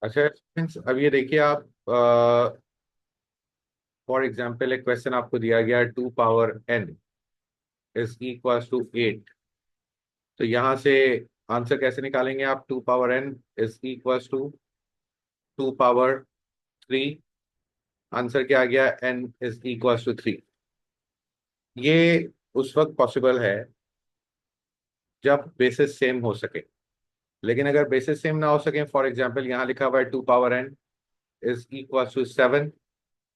अच्छा friends, अब ये देखिए आप फॉर एग्जाम्पल एक क्वेश्चन आपको दिया गया 2 power n is equal to 8। तो यहाँ से आंसर कैसे निकालेंगे आप? 2 power n is equal to 2 power 3। Answer क्या आ गया? n is equal to 3। ये उस वक्त पॉसिबल है जब बेसिस सेम हो सके। लेकिन अगर बेसिस सेम ना हो सके, फॉर एग्जाम्पल यहाँ लिखा हुआ है 2 power n is equal to 7,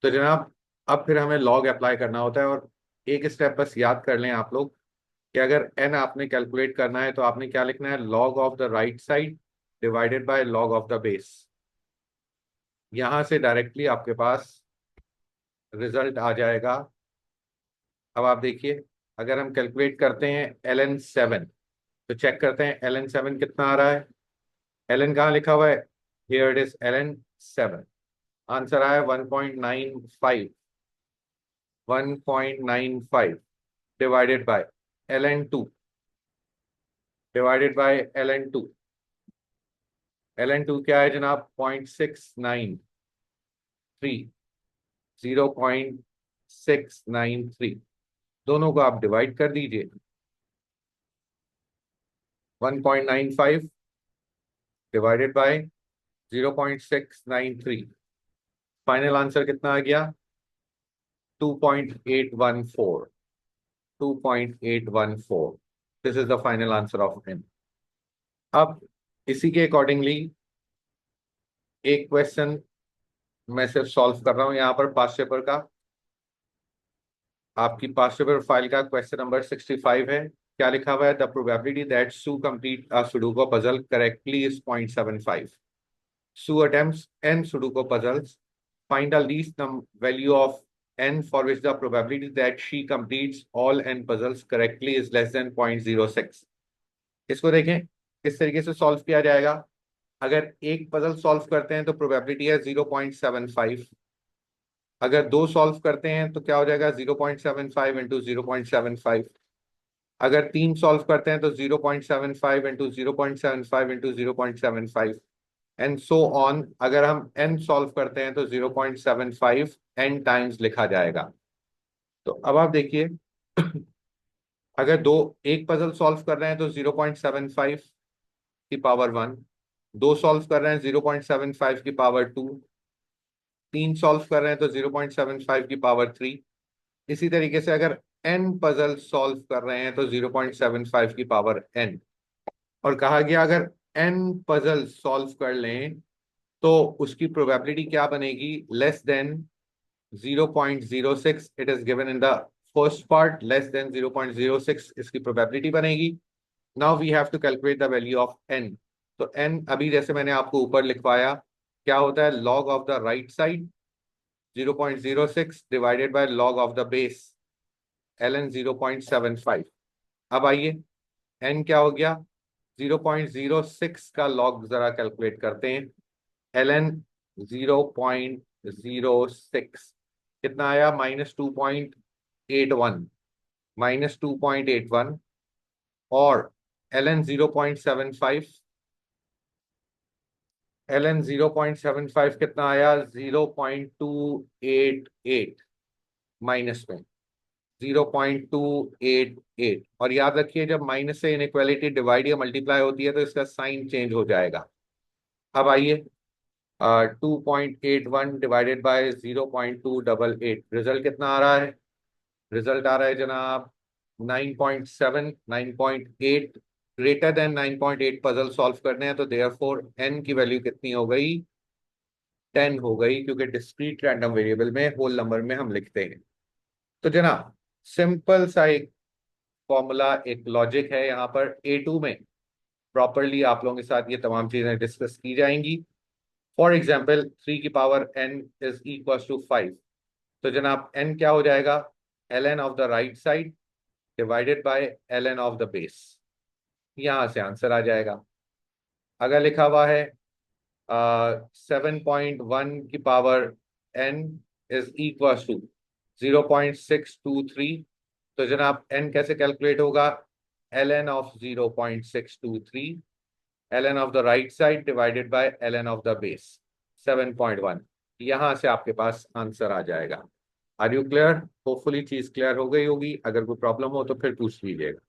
तो जनाब अब फिर हमें लॉग अप्लाई करना होता है। और एक स्टेप बस याद कर लें आप लोग कि अगर n आपने कैलकुलेट करना है तो आपने क्या लिखना है? Log of the right side divided by log of the base. यहां से डायरेक्टली आपके पास रिजल्ट आ जाएगा। अब आप देखिए, अगर हम कैलकुलेट करते हैं ln 7, तो चेक करते हैं ln 7 कितना आ रहा है। ln कहाँ लिखा हुआ है? Here it is ln 7। Answer आया 1.95। 1.95 divided by ln 2 divided by ln 2। ln 2 क्या है जनाब? 0.693। 0.693। दोनों को आप डिवाइड कर दीजिए। 1.95 डिवाइडेड बाय 0.693। फाइनल आंसर कितना आ गया? 2.814। 2.814। This is the final answer of n। अब इसी के अकॉर्डिंगली एक क्वेश्चन मैं सिर्फ सॉल्व कर रहा हूं यहाँ पर पास्ट पेपर का। आपकी पास्ट पेपर फाइल का क्वेश्चन नंबर 65 है। क्या लिखा हुआ है? The probability that Sue complete a sudoku puzzle correctly is 0.75। Sue attempts n sudoku puzzles. Find the least value of n for which the probability that she completes all n puzzles correctly is less than 0.06। इसको देखें किस तरीके से solve किया जाएगा। अगर एक puzzle solve करते हैं तो प्रोबेबिलिटी है 0.75। अगर दो सॉल्व करते हैं तो क्या हो जाएगा? 0.75 इंटू 0.75। अगर तीन सॉल्व करते हैं तो 0.75 into 0.75 into 0.75 and so on. अगर हम n सॉल्व करते हैं तो 0.75 n टाइम्स लिखा जाएगा। तो अब आप देखिए, अगर दो एक पजल सॉल्व कर रहे हैं तो 0.75 की पावर 1। दो सॉल्व कर रहे हैं 0.75 की पावर 2। तीन सॉल्व कर रहे हैं तो 0.75 की पावर 3। इसी तरीके से अगर n पजल सॉल्व कर रहे हैं तो 0.75 की पावर n। और कहा गया अगर n पजल सॉल्व कर लें तो उसकी प्रोबेबिलिटी क्या बनेगी? Less than 0.06। It is given in the first part, less than 0.06 इसकी प्रोबेबिलिटी बनेगी। Now we have to calculate the value of n। तो n अभी जैसे मैंने आपको ऊपर लिखवाया, क्या होता है? Log of the right side 0.06 divided by log of the base ln 0.75। अब आइए n क्या हो गया? 0.06 का लॉग जरा कैलकुलेट करते हैं। ln 0.06 कितना आया? -2.81। -2.81। और ln 0.75। ln 0.75 कितना आया? 0.288 माइनस में 0.288। और याद रखिए जब माइनस से इनइक्वालिटी डिवाइड या मल्टीप्लाई होती है तो इसका साइन चेंज हो जाएगा। अब आइए, 2.81 डिवाइडेड बाय 0.288, रिजल्ट कितना आ रहा है? रिजल्ट आ रहा है जनाब 9.7। 9.8 ग्रेटर देन 9.8 पजल सॉल्व करने हैं तो देयरफॉर n की वैल्यू कितनी हो गई? 10 हो गई, क्योंकि डिस्क्रीट रैंडम वेरिएबल में होल नंबर में हम लिखते हैं। तो जनाब सिंपल सा एक फॉर्मूला, एक लॉजिक है यहाँ पर। A2 में प्रॉपरली आप लोगों के साथ ये तमाम चीजें डिस्कस की जाएंगी। फॉर एग्जाम्पल 3 की power n is equal to 5। तो जनाब n क्या हो जाएगा? ln of the right side divided by ln of the base. यहां से आंसर आ जाएगा। अगर लिखा हुआ है 7.1 की power n is equal to 0.623। तो जनाब n कैसे कैलकुलेट होगा? ln of 0.623 ln of the right side divided by ln of the base 7.1। यहां से आपके पास आंसर आ जाएगा। Are you clear? होपफुली चीज क्लियर हो गई होगी। अगर कोई प्रॉब्लम हो तो फिर पूछ लीजिएगा।